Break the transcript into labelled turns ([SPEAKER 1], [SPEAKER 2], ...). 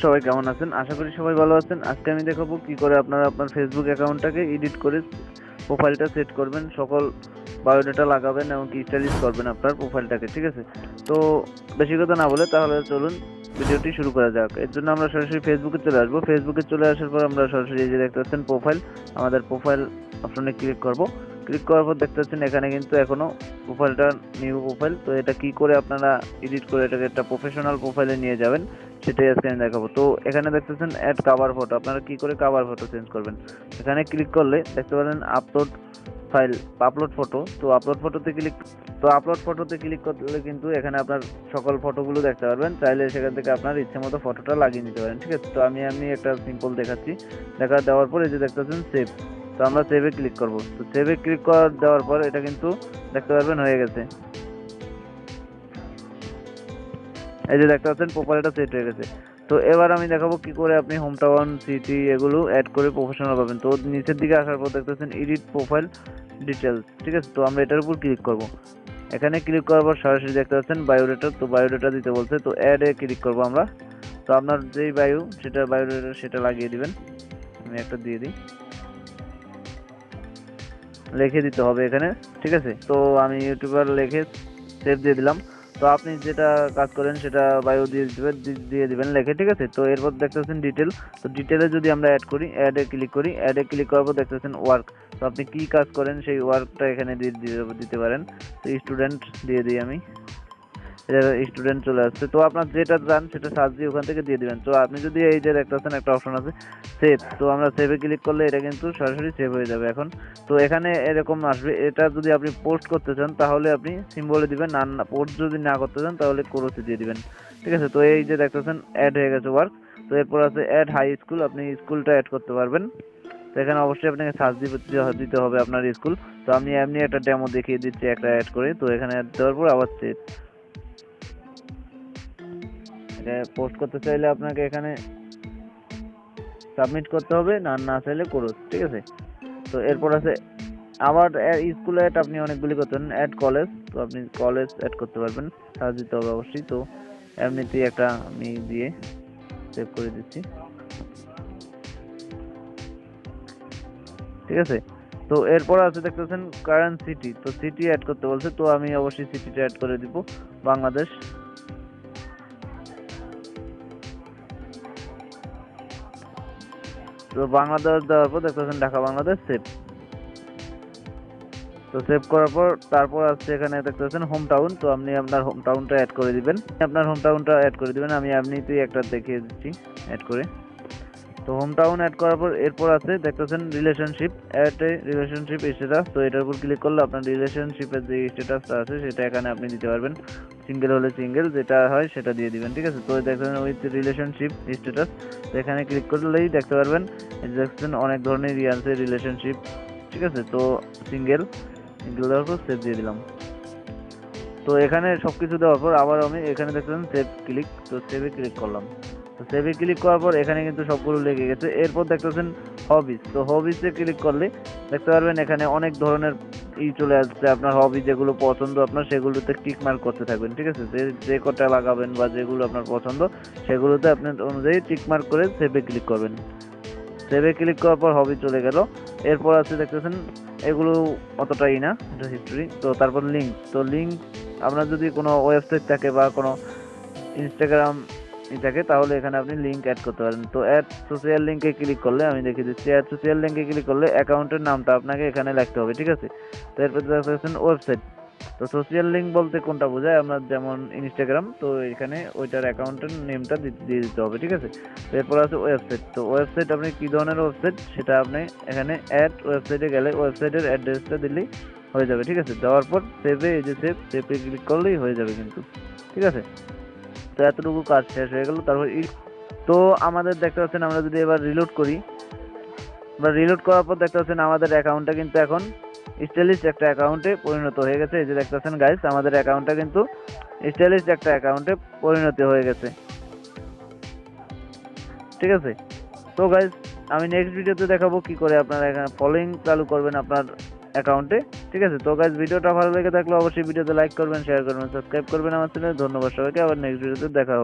[SPEAKER 1] সবাই কেমন আছেন? আশা করি সবাই ভালো আছেন। আজকে আমি দেখাবো কি করে আপনারা আপনার ফেসবুক অ্যাকাউন্টটাকে এডিট করে প্রোফাইলটা সেট করবেন, সকল বায়োডাটা লাগাবেন এবং কি স্টাইলিশ করবেন আপনার প্রোফাইলটাকে, ঠিক আছে? তো বেশি কথা না বলে তাহলে চলুন ভিডিওটি শুরু করা যাক। এর জন্য আমরা সরাসরি ফেসবুকে চলে আসবো। ফেসবুকে চলে আসার পর আমরা সরাসরি এই যে দেখতে পাচ্ছেন প্রোফাইল, আমাদের প্রোফাইল অপশনে ক্লিক করব। ক্লিক করার পর দেখতে পাচ্ছেন এখানে কিন্তু এখনো প্রোফাইলটা নিউ প্রোফাইল। তো এটা কি করে আপনারা এডিট করে এটাকে একটা প্রফেশনাল প্রোফাইলে নিয়ে যাবেন সেটাই আজকে আমি দেখাবো। তো এখানে দেখতেছেন অ্যাড কাভার ফটো, আপনারা কি করে কাভার ফটো চেঞ্জ করবেন। এখানে ক্লিক করলে দেখতে পারেন আপলোড ফাইল, আপলোড ফটো। তো আপলোড ফটোতে ক্লিক করলে কিন্তু এখানে আপনার সকল ফটোগুলো দেখতে পারবেন। চাইলে সেখান থেকে আপনার ইচ্ছে মতো ফটোটা লাগিয়ে নিতে পারেন, ঠিক আছে? তো আমি একটা সিম্পল দেখাচ্ছি। দেওয়ার পর এই যে দেখতেছেন সেভ। তো আমরা সেভে ক্লিক করব। তো সেভে ক্লিক দেওয়ার পর এটা কিন্তু দেখতে পারবেন হয়ে গেছে। এই যে দেখতে পাচ্ছেন প্রোফাইলটা সেট হয়ে গেছে। তো এবার আমি দেখাবো কি করে আপনি হোম টাউন, সিটি এগুলো অ্যাড করে প্রফেশনাল পাবেন। তো নিচের দিকে আসার পর দেখতেছেন এডিট প্রোফাইল ডিটেলস, ঠিক আছে? তো আমরা এটার উপর ক্লিক করব। এখানে ক্লিক করার পর সরাসরি দেখতে পাচ্ছেন বায়োডাটা। তো বায়োডাটা দিতে বলছে, তো অ্যাডে ক্লিক করব আমরা। তো আপনার যেই বায়োডাটা সেটা লাগিয়ে দিবেন। আমি একটা দিয়ে দিই, লিখে দিতে হবে এখানে, ঠিক আছে? তো আমি ইউটিউবার লিখে সেভ দিয়ে দিলাম। তো আপনি যেটা কাজ করেন সেটা বায়ো দিয়ে দিবেন লিখে, ঠিক আছে? তো এরপর দেখতেছেন ডিটেল। তো ডিটেলে যদি আমরা অ্যাড করি, অ্যাডে ক্লিক করার পর দেখতেছেন ওয়ার্ক। তো আপনি কি কাজ করেন সেই ওয়ার্কটা এখানে দিতে পারেন। তো স্টুডেন্ট দিয়ে দিই আমি, স্টুডেন্ট চলে আসছে। তো আপনার যেটা চান সেটা সার্চ দিয়ে ওখান থেকে দিয়ে দিবেন। তো আপনি যদি এই যে দেখতেছেন একটা অপশন আছে সেভ, তো আমরা সেভে ক্লিক করলে এটা কিন্তু সরাসরি সেভ হয়ে যাবে এখন। তো এখানে এরকম আসবে। এটা যদি আপনি পোস্ট করতে চান তাহলে আপনি সিম্বলে দিবেন, আর পোস্ট যদি না করতে চান তাহলে ক্রসে দিয়ে দিবেন, ঠিক আছে? তো এই যে দেখতেছেন অ্যাড হয়ে গেছে ওয়ার্ক। তো এরপর আছে অ্যাড হাই স্কুল, আপনি স্কুলটা অ্যাড করতে পারবেন। তো এখানে অবশ্যই আপনাকে সার্চ দিতে হবে আপনার স্কুল। তো আমি এমনি একটা ডেমো দেখিয়ে দিচ্ছি একটা অ্যাড করে। তো এখানে অ্যাড দেওয়ার পর আবার সেভ। পোস্ট করতে চাইলে আপনাকে এখানে সাবমিট করতে হবে, না চাইলে করুন, ঠিক আছে? তো এরপর আছে আবার স্কুল অ্যাড, আপনি অনেকগুলি করতে পারেন। অ্যাড কলেজ, তো আপনি কলেজ অ্যাড করতে পারবেন, সার্চ দিতে হবে অবশ্যই। তো এমনিতেই একটা আমি দিয়ে সেভ করে দিচ্ছি, ঠিক আছে? তো এরপর আছে দেখতেছেন কারেন্ট সিটি। তো সিটি অ্যাড করতে বলছে, তো আমি অবশ্যই সিটিটা অ্যাড করে দিব, বাংলাদেশ। তো বাংলাদেশ দেওয়ার পর দেখতেছেন ঢাকা বাংলাদেশ সেভ। তো সেভ করার পর তারপর আসছে এখানে দেখতেছেন হোম টাউন। তো আপনি আপনার হোম টাউনটা অ্যাড করে দিবেন। আমি এমনিতেই একটা দেখিয়ে দিচ্ছি অ্যাড করে। তো হোম টাউন অ্যাড করার পর এরপর আছে দেখতেছেন relationship, add a relationship status. তো এটার উপর ক্লিক করলে আপনার রিলেশনশিপের যে স্ট্যাটাসটা আছে সেটা এখানে আপনি দিতে পারবেন। সিঙ্গেল হলে সিঙ্গেল, যেটা হয় সেটা দিয়ে দিবেন, ঠিক আছে? তো দেখতেছেন উইথ রিলেশনশিপ স্ট্যাটাস। তো এখানে ক্লিক করলেই দেখতে পারবেন দেখছেন অনেক ধরনের আছে রিলেশনশিপ, ঠিক আছে? তো সিঙ্গেল দেওয়ার পর সেভ দিয়ে দিলাম। তো এখানে সবকিছু দেওয়ার পর আবার আমি এখানে দেখতেছেন সেভ ক্লিক। তো সেভে ক্লিক করলাম। তো সেভে ক্লিক করার পর এখানে কিন্তু সবগুলো লেগে গেছে। এরপর দেখতেছেন হবিস। তো হবিসে ক্লিক করলে দেখতে পারবেন এখানে অনেক ধরনের চলে আসছে। আপনার হবি যেগুলো পছন্দ আপনার সেগুলোতে টিক মার্ক করতে থাকবেন, ঠিক আছে? যে কটা লাগাবেন বা যেগুলো আপনার পছন্দ সেগুলোতে আপনি অনুযায়ী টিক মার্ক করে সেভে ক্লিক করবেন। সেভে ক্লিক করার পর হবি চলে গেল। এরপর আছে দেখতেছেন এগুলো অতটাই না, এটা হিস্ট্রি। তো তারপর লিঙ্ক। তো লিঙ্ক আপনার যদি কোনো ওয়েবসাইট থাকে বা কোনো ইনস্টাগ্রাম থাকে তাহলে এখানে আপনি লিঙ্ক অ্যাড করতে পারেন। তো অ্যাড সোশ্যাল লিঙ্কে ক্লিক করলে আমি দেখিয়ে দিচ্ছি, অ্যাড সোশ্যাল লিঙ্কে ক্লিক করলে অ্যাকাউন্টের নামটা আপনাকে এখানে লিখতে হবে, ঠিক আছে? তো এরপর দেখতেছেন ওয়েবসাইট। তো সোশ্যাল লিঙ্ক বলতে কোনটা বোঝায়, আমরা যেমন ইনস্টাগ্রাম, তো এখানে ওইটার অ্যাকাউন্টের নেমটা দিয়ে দিতে হবে, ঠিক আছে? তো এরপর আছে ওয়েবসাইট। তো ওয়েবসাইট আপনি কী ধরনের ওয়েবসাইট সেটা আপনি এখানে অ্যাড ওয়েবসাইটে গেলে ওয়েবসাইটের অ্যাড্রেসটা দিলেই হয়ে যাবে, ঠিক আছে? দেওয়ার পর সেভে, এই যে সেভে ক্লিক করলেই হয়ে যাবে কিন্তু, ঠিক আছে? তো এতটুকু কাজ শেষ হয়ে গেল। তারপর তো আমাদের দেখতে পাচ্ছেন আমরা যদি এবার রিলোড করি, বা রিলোড করার পর দেখতে পাচ্ছেন আমাদের অ্যাকাউন্টটা কিন্তু এখন স্টাইলিশ একটা অ্যাকাউন্টে পরিণত হয়ে গেছে। এই যে দেখতে পাচ্ছেন গাইস, আমাদের অ্যাকাউন্টটা কিন্তু স্টাইলিশ একটা অ্যাকাউন্টে পরিণত হয়ে গেছে, ঠিক আছে? তো গাইস আমি নেক্সট ভিডিওতে দেখাবো কি করে আপনারা এখানে ফলোইং চালু করবেন আপনার অ্যাকাউন্টে, ঠিক আছে? তো গাইস ভিডিওটা ভালো লেগে থাকলে অবশ্যই ভিডিওতে লাইক করবেন, শেয়ার করবেন, সাবস্ক্রাইব করবেন আমার চ্যানেলে। ধন্যবাদ সবাইকে, আবার নেক্সট ভিডিওতে দেখা হবে।